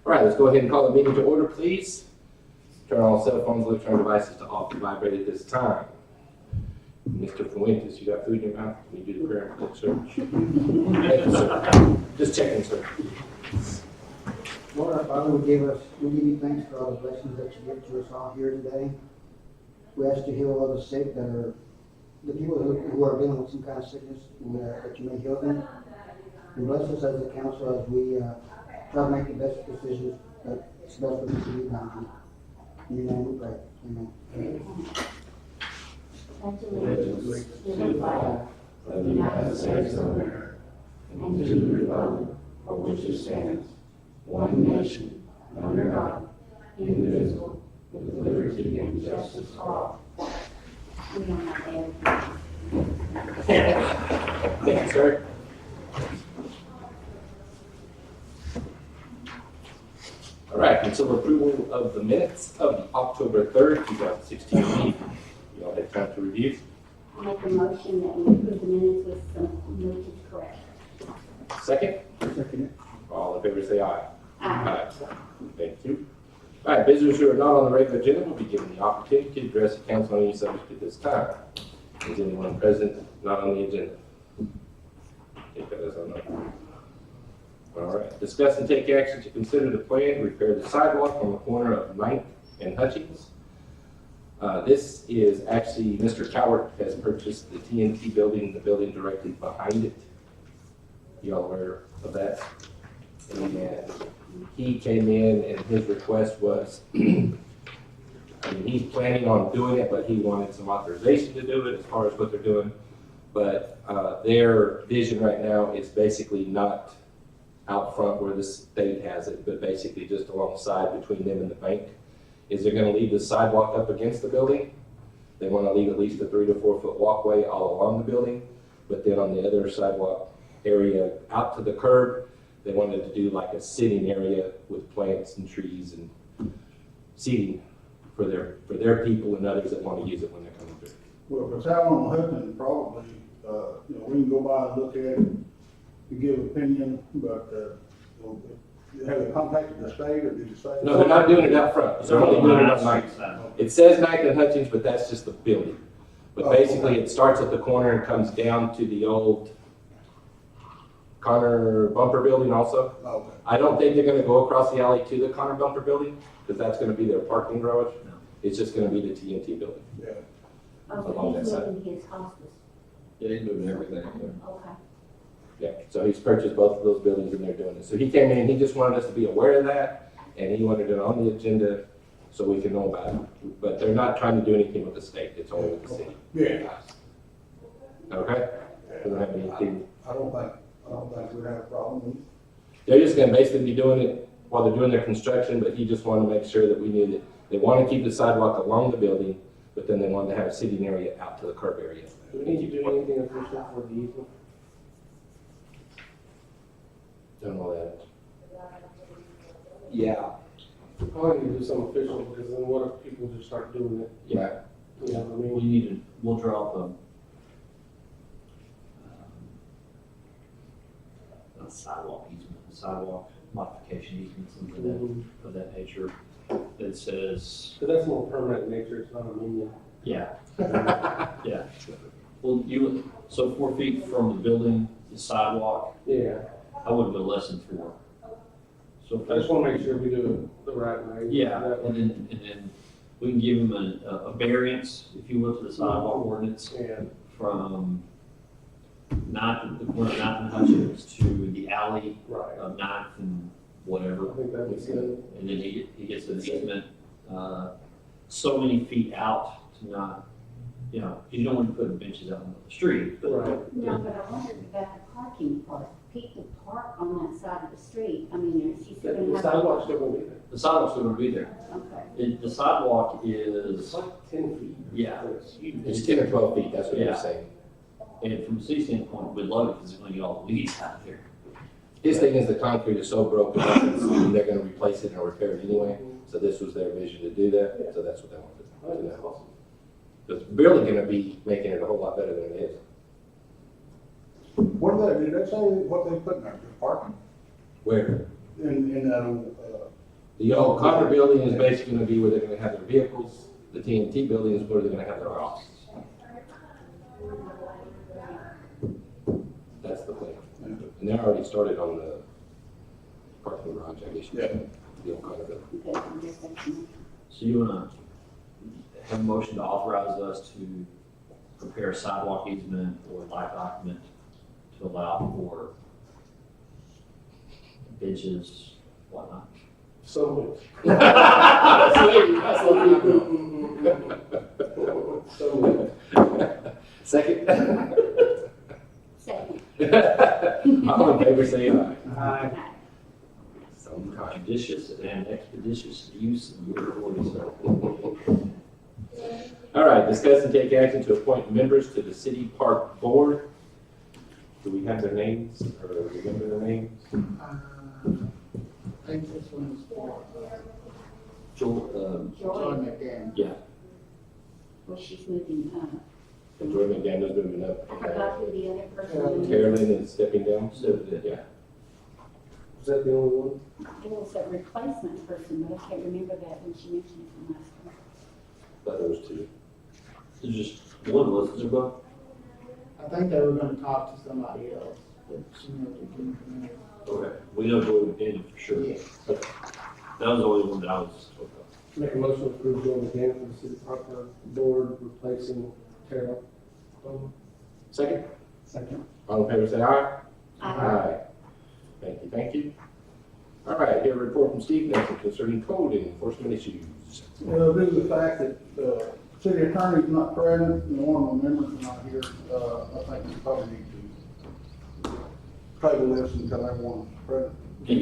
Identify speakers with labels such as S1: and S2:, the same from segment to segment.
S1: All right, let's go ahead and call the meeting to order, please. Turn all cell phones, electronic devices to off and vibrate at this time. Mr. Fuentes, you got food in your mouth? Can you do the prayer, sir? Thank you, sir. Just checking, sir.
S2: Lord, our Father, we give you thanks for all the blessings that you give to us all here today. We ask you to heal all the sick that are, the people who are dealing with some kind of sickness, and that you may heal them. And bless us as a council as we try to make the best decisions that's best for us to be done. In your name we pray. Amen.
S3: Allegiance to the flag of the United States of America and to the republic for which it stands, one nation, under God, indivisible, with liberty and justice for all.
S1: Thank you, sir. All right, consider approval of the minutes of the October 3rd, 2016 meeting. You all had time to review.
S4: I make a motion that we approve the minutes with some noted corrections.
S1: Second?
S2: Second.
S1: All in favor say aye.
S4: Aye.
S1: Thank you. All right, visitors who are not on the regular agenda will be given the opportunity to address the council on any subject at this time. Is anyone present not on the agenda? Take that as a no. All right, discuss and take action to consider the plan to repair the sidewalk on the corner of 9th and Hutchings. This is actually, Mr. Cowart has purchased the TNT building, the building directly behind it. You all aware of that? And he came in and his request was, I mean, he's planning on doing it, but he wanted some authorization to do it as far as what they're doing. But their vision right now is basically not out front where the state has it, but basically just alongside between them and the bank. Is they're gonna leave the sidewalk up against the building. They wanna leave at least a 3 to 4 foot walkway all along the building, but then on the other sidewalk area out to the curb, they wanted to do like a sitting area with plants and trees and seating for their people and others that wanna use it when they're coming through.
S5: Well, if it's out on Hutchins, probably, we can go by and look at it to give opinion, but, have they contacted the state or did you say?
S1: No, they're not doing it out front. They're only doing it on 9th. It says 9th and Hutchings, but that's just the building. But basically, it starts at the corner and comes down to the old Connor Bumper building also.
S5: Okay.
S1: I don't think they're gonna go across the alley to the Connor Bumper building, because that's gonna be their parking garage. It's just gonna be the TNT building.
S5: Yeah.
S1: Along
S4: Okay,
S1: that
S4: he's
S1: side.
S4: moving his hospice.
S3: Yeah, he's moving everything.
S4: Okay.
S1: Yeah, so he's purchased both of those buildings and they're doing it. So he came in and he just wanted us to be aware of that, and he wanted it on the agenda so we can know about it. But they're not trying to do anything with the state, it's only with the city.
S5: Yeah.
S1: Okay? They don't have anything.
S5: I don't think we'd have a problem.
S1: They're just gonna basically be doing it while they're doing their construction, but he just wanted to make sure that we knew that they want to keep the sidewalk along the building, but then they wanted to have a sitting area out to the curb area.
S6: Do we need to do anything official for the easement?
S1: Don't know that.
S3: Yeah.
S6: Probably need to do something official, because then what if people just start doing it?
S1: Yeah.
S6: You know what I
S7: We
S6: mean?
S7: need to, we'll draw up a sidewalk easement, a sidewalk modification easement, something of that nature that says,
S6: Because that's more permanent in nature, it's not a minion.
S7: yeah, yeah. Well, so 4 feet from the building, the sidewalk,
S6: Yeah,
S7: I wouldn't go less than 4. So
S6: I just want to make sure we do it the right way.
S7: yeah, and then we can give them a variance, if you will, to the sidewalk ordinance
S6: Yeah,
S7: from the corner of 9th and Hutchins to the alley
S6: right.
S7: of 9th and whatever.
S6: I think that'd be good.
S7: And then he gets an easement, so many feet out to not, you don't want to put benches out on the street. But
S6: Right.
S4: No, but I wondered about the parking part. People park on that side of the street. I mean, is he still
S6: The
S4: gonna have?
S6: sidewalk's still gonna be there.
S7: the sidewalk's still gonna be there.
S4: Okay.
S7: The sidewalk
S6: It's
S7: is,
S6: like 10 feet.
S7: Yeah.
S6: It's huge.
S1: It's 10 or 12 feet, that's what they're
S7: Yeah.
S1: saying.
S7: and from a city standpoint, we'd love it because it's gonna get all the weeds out there.
S1: His thing is the concrete is so broken up, they're gonna replace it or repair it anyway. So this was their vision to do that, so that's what they wanted
S6: I think
S1: to
S6: that's
S1: do.
S6: awesome.
S1: It's really gonna be making it a whole lot better than it is.
S5: What did they say what they put in there, just parking?
S1: Where?
S5: In that old,
S1: The old Carter building is basically gonna be where they're gonna have their vehicles. The TNT building is where they're gonna have their offices. That's the plan. And they're already started on the parking garage, I guess.
S5: Yeah.
S1: The old Carter building.
S4: Okay, I guess that's enough.
S7: So you wanna have a motion to authorize us to prepare a sidewalk easement or light document to allow for benches, whatnot?
S6: So.
S1: Second?
S4: Second.
S1: All in favor, say aye.
S6: Aye.
S1: Some kind.
S7: Judicious and expeditious use of your authority, sir.
S1: All right, discuss and take action to appoint members to the city park board. Do we have their names, or remember their names?
S2: I think this one's for,
S7: Joel,
S2: John
S4: Joy,
S2: McDaniel.
S7: yeah,
S4: well, she's moving up.
S1: And Jordan McDaniel's moving up.
S4: I forgot who the other person was.
S1: Carolyn is stepping down.
S7: So,
S1: Yeah.
S6: Was that the only one?
S4: There was a replacement person, but I can't remember that when she mentioned it from last time.
S1: Thought there was two.
S7: there's just one list, there, Bob?
S8: I think they were gonna talk to somebody else, but she never came from there.
S7: Okay, we know Joel McDaniel for sure.
S8: Yeah.
S7: Okay. That was the only one that I was told of.
S6: Make a motion to approve Joel McDaniel for the city park board replacing Tara.
S1: Second?
S8: Second.
S1: All in favor, say aye.
S4: I
S1: Thank you, thank you. All right, here a report from Steve Nixon concerning code enforcement issues.
S5: Well, due to the fact that the city attorney's not present and one of the members is not here, I think we probably need to table this until everyone's present.
S7: Do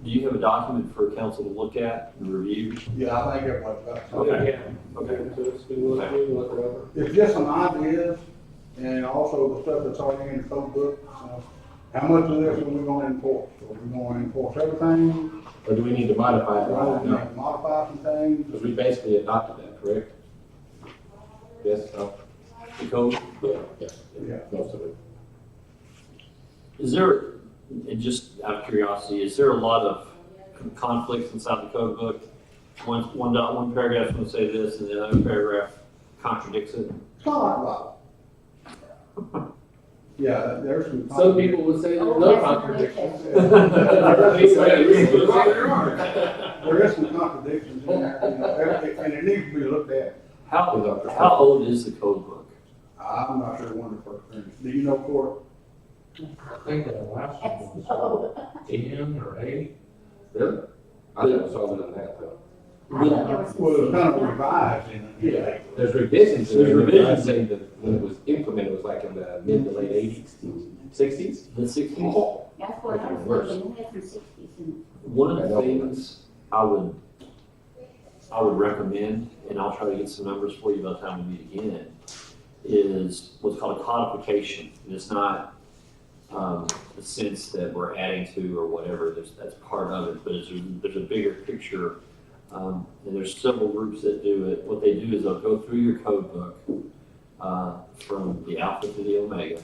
S7: you have a document for council to look at and review?
S5: Yeah, I think everybody's got it.
S7: Okay.
S6: Okay, so it's been looked at, look it over.
S5: It's just some ideas and also the stuff that's already in the code book. How much of this are we gonna enforce? Are we gonna enforce everything?
S1: Or do we need to modify it?
S5: Are we
S1: No,
S5: gonna modify some things?
S1: because we basically adopted that, correct? Yes, no?
S7: The code?
S1: Yeah, yeah,
S5: Yeah.
S1: most of it.
S7: Is there, and just out of curiosity, is there a lot of conflicts inside the code book? One paragraph's gonna say this and the other paragraph contradicts it?
S5: It's kind of like Bible. Yeah, there's some.
S6: Some people would say there's
S4: Oh,
S6: no
S4: yes,
S6: contradiction.
S5: There is some contradictions in there, and it needs to be looked at.
S7: How old is the code book?
S5: I'm not sure when the first finished. Do you know, Court?
S9: I think the last one
S4: Oh.
S9: was 10 or 8.
S1: Really? I thought it was older than that, though.
S4: I thought there was some.
S5: Well, it's kind of revised in it.
S1: Yeah, there's revisions.
S7: There's revisions.
S1: I'd say that when it was implemented, it was like in the mid to late 80s, 60s.
S7: The 60s?
S4: That's what I was thinking, it had some sixties in
S7: One of the things I would recommend, and I'll try to get some numbers for you by the time we meet again, is what's called a codification. And it's not the sense that we're adding to or whatever, that's part of it, but there's a bigger picture. And there's several groups that do it. What they do is they'll go through your code book from the alpha to the omega,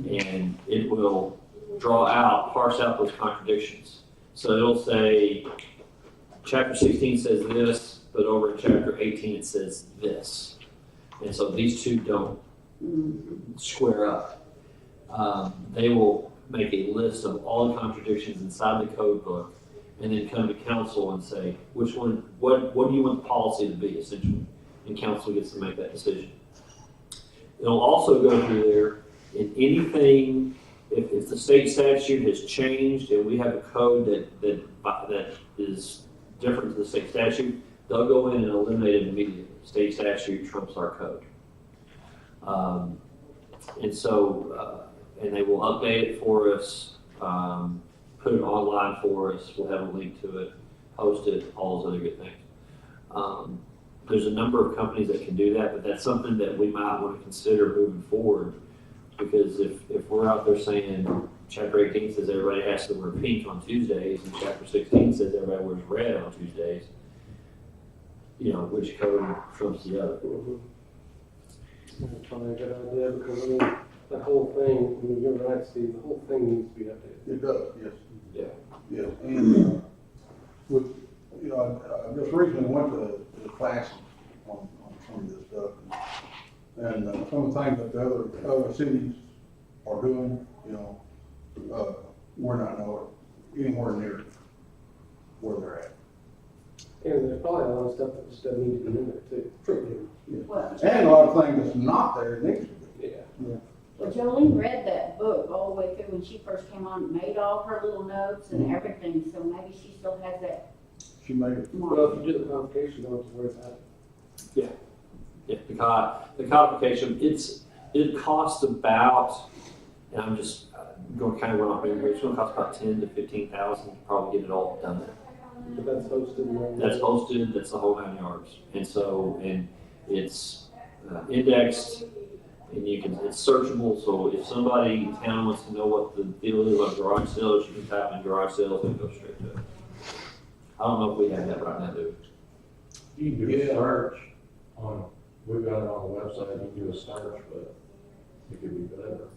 S7: and it will parse out those contradictions. So it'll say, chapter 16 says this, but over in chapter 18 it says this. And so these two don't square up. They will make a list of all the contradictions inside the code book, and then come to council and say, which one, what do you want the policy to be, essentially? And council gets to make that decision. It'll also go through there, and anything, if the state statute has changed and we have a code that is different to the state statute, they'll go in and eliminate it immediately. State statute trumps our code. And so, and they will update it for us, put it online for us, we'll have a link to it, post it, all those other good things. There's a number of companies that can do that, but that's something that we might want to consider moving forward, because if we're out there saying chapter 18 says everybody has to wear pink on Tuesdays, and chapter 16 says everybody wears red on Tuesdays, you know, which code trumps the other?
S6: That's probably a good idea, because I mean, the whole thing, I mean, you're right, Steve, the whole thing needs to be updated.
S5: It does, yes.
S7: Yeah.
S5: Yes, and with, you know, I just recently went to the class on some of this stuff. And some of the things that the other cities are doing, you know, we're not anywhere near where they're at.
S6: And there's probably a lot of stuff that just doesn't need to be in there too. True.
S4: Well,
S5: And a lot of things that's not there that needs to be.
S6: Yeah.
S4: well, Jolene read that book all the way through when she first came on, made all her little notes and everything, so maybe she still has that
S5: She made it.
S6: Well,
S4: mark.
S6: if you do the convocation, don't have to worry about it.
S7: Yeah, the codification, it costs about, and I'm just going kind of run off memory, it's gonna cost about 10 to 15,000 to probably get it all done.
S6: But that's hosted and
S7: That's hosted, that's the whole 9 yards. And so, and it's indexed, and it's searchable, so if somebody in town wants to know what the deal is on garage sales, you can type in garage sales and go straight to it. I don't know if we have that right now, do we?
S9: You can do a search on, we've got it on the website, you can do a search, but it could be better.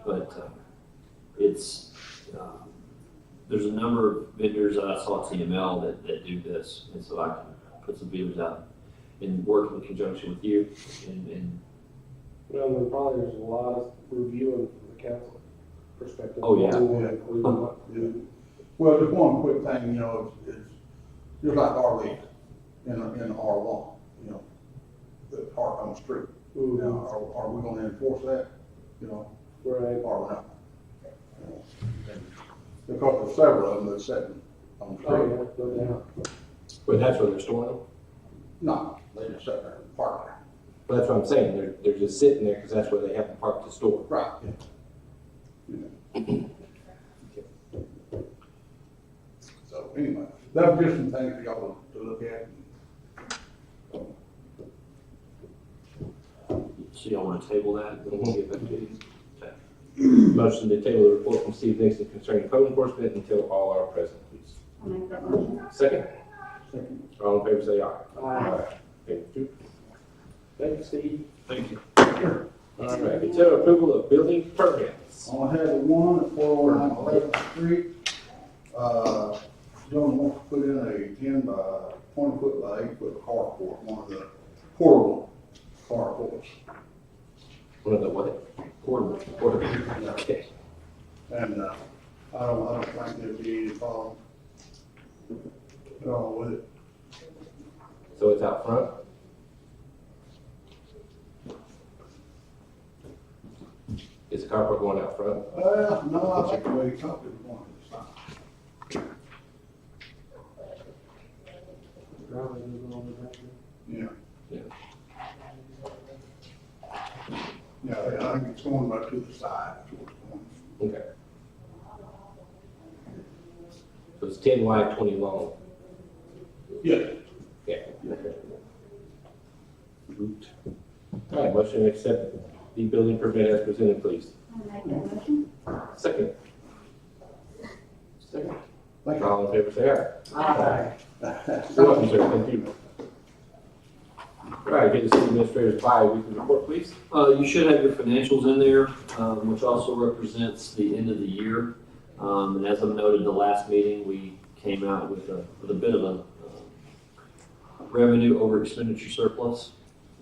S7: But it's, there's a number of vendors that I saw at TML that do this, and so I can put some feelers out and work in conjunction with you and
S6: Well, then probably there's a lot of reviewing from the council perspective.
S7: Oh, yeah.
S6: What we want to include, what
S5: Yeah. Well, just one quick thing, you know, it's just like our lead in R1, you know, the park on the street.
S6: we-
S5: Now, are we gonna enforce that, you know,
S6: Right.
S5: or not? You know, because there's several of them that's sitting on the
S6: Oh,
S5: street.
S6: yeah, no doubt.
S1: But that's where they're storing them.
S5: No, they just sit there and park there.
S1: But that's what I'm saying, they're just sitting there because that's where they have to park to store.
S5: Right. Yeah. So anyway, that was just some things for y'all to look at.
S7: so y'all want to table that, and then we'll get back to you. Okay.
S1: Motion to table the report from Steve Nixon concerning code enforcement until all are present, please.
S4: I'll make that motion.
S1: Second,
S5: Second.
S1: all in favor say aye.
S6: Aye.
S1: Thank you.
S6: Thank you, Steve.
S7: Thank you.
S1: All right, consider approval of building permits.
S5: I have the one at 409 11th Street. Gentleman wants to put in a 10 by 20 foot by 8 foot carport, one of the portable carports.
S1: One of the what?
S7: Portable.
S1: Okay.
S5: And, I don't think there'd be any problem at all with it.
S1: So it's out front? Is the carport going out front?
S5: No, I think the way you talked, it was one to the side.
S6: Driveway goes all the way back there.
S5: Yeah.
S1: Yeah.
S5: Yeah, I think it's going right to the side. That's where it's going.
S1: Okay. So it's 10 wide, 20 long.
S5: Yeah.
S1: Yeah. All right, motion to accept the building permit as presented, please.
S4: I'll make that motion.
S1: Second. Second.
S5: Thank you.
S1: All in favor say aye.
S6: Aye.
S1: You're welcome, sir, thank you. All right, get the city administrator's bi-weekly report, please.
S7: You should have your financials in there, which also represents the end of the year. And as I noted, the last meeting, we came out with a bit of a revenue over expenditure surplus,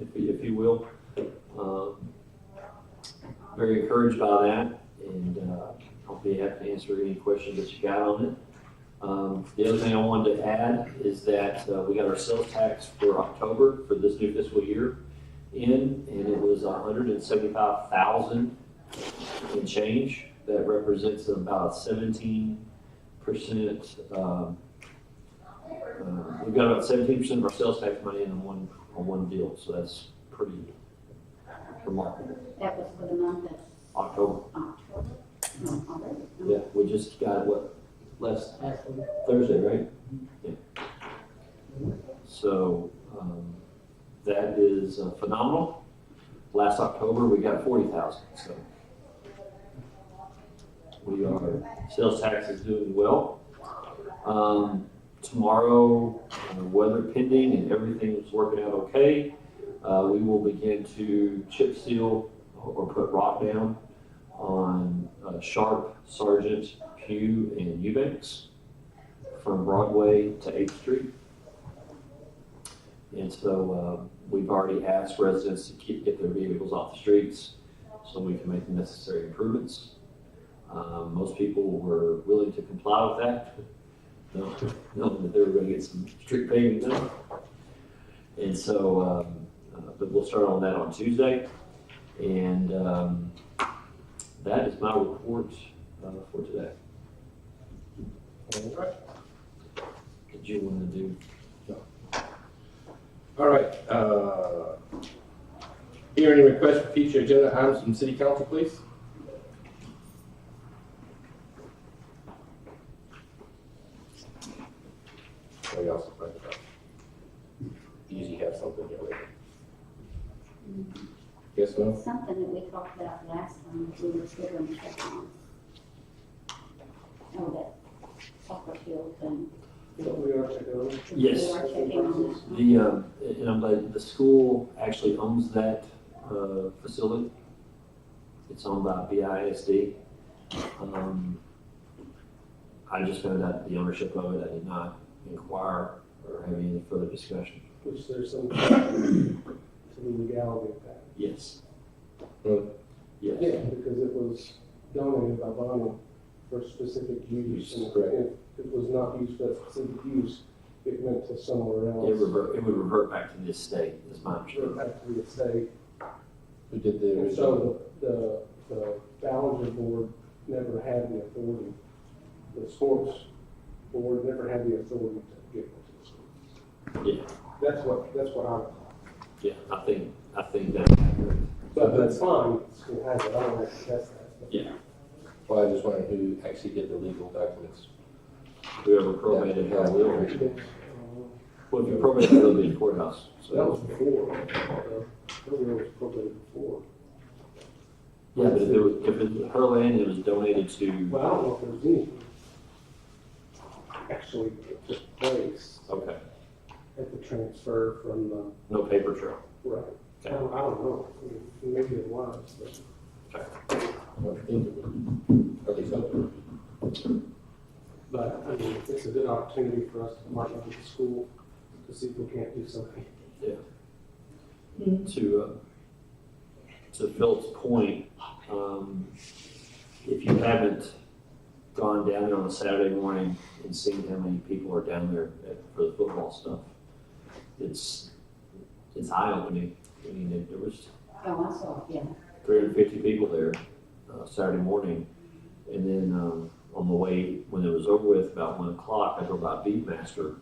S7: if you will. Very encouraged by that, and I'll be happy to answer any questions that you got on it. The other thing I wanted to add is that we got our sales tax for October for this new fiscal year in, and it was 175,000 and change. That represents about 17%. We've got about 17% of our sales tax money in on one deal, so that's pretty remarkable.
S4: That was for the month of
S7: October.
S4: October. No, already.
S7: Yeah, we just got what, last Thursday, right? Yeah. So, that is phenomenal. Last October, we got 40,000, so. Sales tax is doing well. Tomorrow, weather pending and everything is working out okay. We will begin to chip seal or put rock down on Sharp, Sargent, Pew, and Eubanks. from Broadway to 8th Street. And so we've already asked residents to get their vehicles off the streets so we can make the necessary improvements. Most people were willing to comply with that, knowing that they were going to get some street paving done. And so, but we'll start on that on Tuesday. And that is my report for today.
S1: All right.
S7: Did you want to do?
S1: All right, hear any requests for future agenda items from city council, please? What else to think about? Usually have something here later. Yes, ma'am?
S4: Something that we talked about last time, we were scheduling to check on. Oh, that soccer field thing.
S6: We are checking on it.
S7: Yes.
S4: We are checking on that.
S7: And I'm glad the school actually owns that facility. It's owned by BISD. I just found out the ownership of it. I did not inquire or have any further discussion.
S6: Which there's some legality of that.
S7: Yes.
S1: Hmm.
S7: Yes.
S6: Yeah, because it was donated by Bonnie for specific use. And
S1: Correct.
S6: if it was not used for specific use, it went to somewhere else.
S7: It would revert back to the estate, is my
S6: Went
S7: understanding.
S6: back to the estate.
S1: Who did the
S6: And
S1: original?
S6: so the Ballinger board never had the authority, the sports board never had the authority to give it to the schools.
S7: Yeah,
S6: That's what I'm,
S7: yeah, I think that's accurate.
S6: but that's fine, it has it, I don't have to test that.
S7: Yeah,
S1: Well, I just wondered who actually did the legal documents.
S7: whoever probated
S1: Yeah.
S7: her will. Well, if you probated her, it'll be in the courthouse. So
S6: That was before, earlier was probably before.
S7: yeah, but if it was her land, it was donated to.
S6: Well, I don't know if there's anything actually that took place
S7: Okay,
S6: at the transfer from the,
S7: no paper trail.
S6: right. I
S7: Okay.
S6: don't know, I mean, maybe it was, but.
S1: Okay, so,
S6: But, I mean, it's a good opportunity for us to partner with the school to see if we can't do something.
S7: To Phil's point, if you haven't gone down there on a Saturday morning and seen how many people are down there for the football stuff, it's eye-opening. I mean, there was
S4: Oh, I saw, yeah.
S7: 350 people there Saturday morning, and then on the way, when it was over with, about 1 o'clock, I drove by Beatmaster,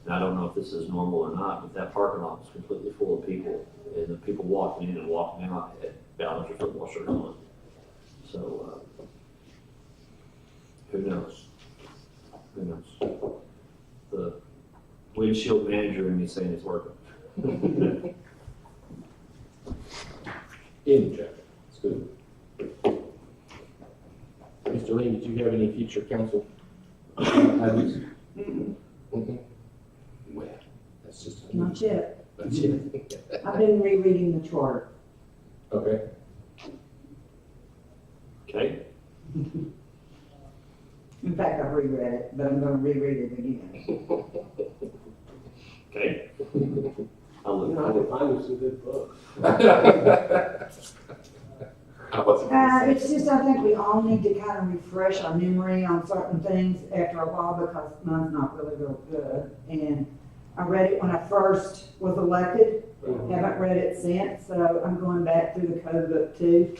S7: and I don't know if this is normal or not, but that parking lot was completely full of people, and the people walking in and walking out had Ballinger football shirt on. So, who knows? Who knows? The windshield manager and me saying it's working.
S1: in check, it's good. Mr. Lee, did you have any future council items? Mhm. Well, that's just.
S10: Not yet.
S1: That's it.
S10: I've been rereading the chart.
S1: Okay,
S7: Okay?
S10: In fact, I've reread it, but I'm gonna reread it again.
S7: Okay? I'll
S6: You
S7: look
S6: know, I
S7: forward.
S6: can find you some good books.
S1: I wasn't gonna say.
S10: It's just, I think we all need to kind of refresh our memory on certain things after a while because mine's not really real good. And I read it when I first was elected, haven't read it since, so I'm going back through the code book too.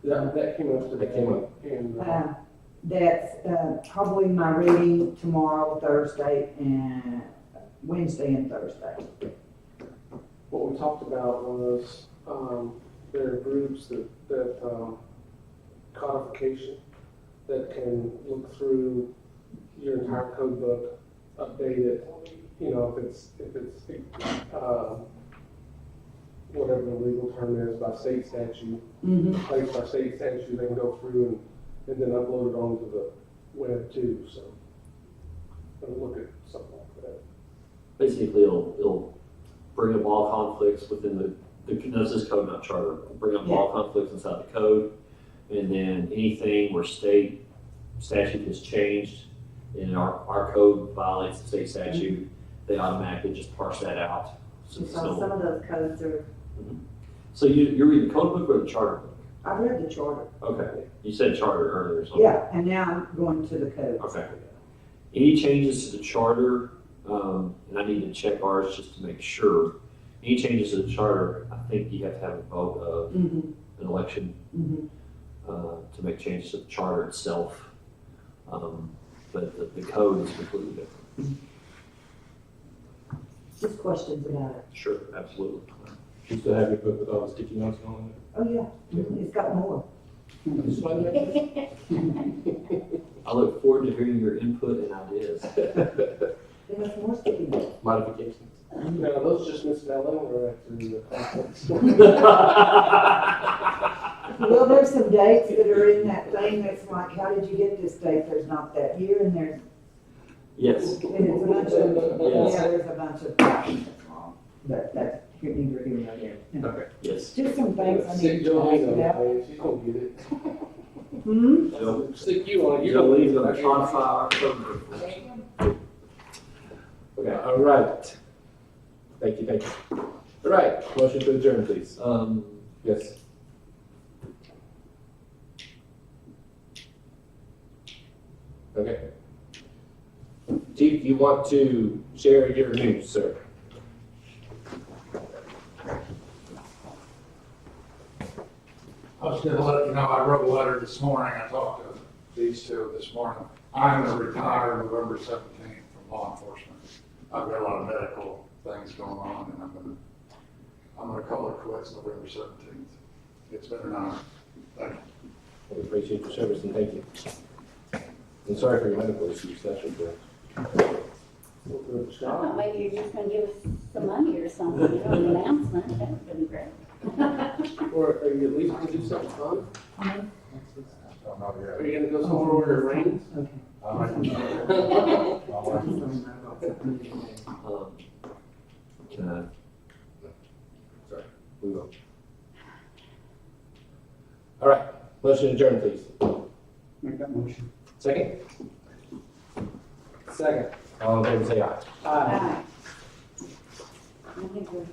S6: That came up today.
S1: That came up.
S6: And,
S10: That's probably my reading tomorrow, Thursday, and Wednesday and Thursday.
S6: what we talked about was, there are groups that codification that can look through your entire code book, update it, you know, if it's, whatever the legal term is by state statute,
S10: Mm-hmm.
S6: placed by state statute, they can go through and then upload it onto the web too, so. I'll look at something like that.
S7: Basically, it'll bring up all conflicts within this is code, not charter, bring up all conflicts inside the code, and then anything where statute has changed, and our code violates the state statute, they automatically just parse that out. So,
S10: So some of those codes are,
S7: so you're reading the code book or the charter book?
S10: I read the charter.
S7: Okay, you said charter earlier, so.
S10: Yeah, and now I'm going to the code.
S7: Okay. Any changes to the charter, and I need to check ours just to make sure. Any changes to the charter, I think you have to have a vote of
S10: Mm-hmm,
S7: an election
S10: mm-hmm.
S7: to make changes to the charter itself. But the code is completely different.
S10: Just questions about it.
S7: Sure, absolutely.
S1: You still have your book with all the sticky notes on
S10: Oh, yeah, it's got more.
S1: it?
S7: I look forward to hearing your input and ideas.
S10: There's more sticky notes.
S1: Modifications?
S6: Now, are those just misspelling or actually the context?
S10: Well, there's some dates that are in that thing that's like, how did you get this date? There's not that year, and there's,
S7: Yes.
S10: and it's a bunch of,
S7: Yes.
S10: yeah, there's a bunch of things that's wrong. But that's neither here nor there.
S7: Okay. Yes.
S10: Just some things I need
S6: Stick
S10: to
S6: Jolene
S10: ask
S6: on
S10: about.
S6: it, she's gonna get it.
S10: Hmm?
S7: Joe,
S6: Stick you on it.
S7: Jolene's gonna quantify our code book.
S1: Okay, all right. Thank you. All right, motion to adjourn, please. Yes. Okay. Chief, you want to share your news, sir?
S11: I was gonna let you know, I wrote a letter this morning, I talked to these two this morning. I'm gonna retire November 17th from law enforcement. I've got a lot of medical things going on, and I'm gonna call it quits November 17th. It's been an honor. Thank you.
S1: We appreciate your service and thank you. And sorry for your medical issues, that's for sure.
S4: I thought maybe you're just gonna give us some money or something, you know, an announcement, that would be great.
S6: Or are you at least gonna do something fun?
S11: Don't know yet.
S6: Are you gonna go somewhere where it rains?
S11: I might-
S7: Can I?
S1: Sorry, we will. All right, motion adjourned, please.
S2: Make that motion.
S1: Second?
S6: Second.
S1: All in favor, say aye.
S6: Aye.
S4: I think we're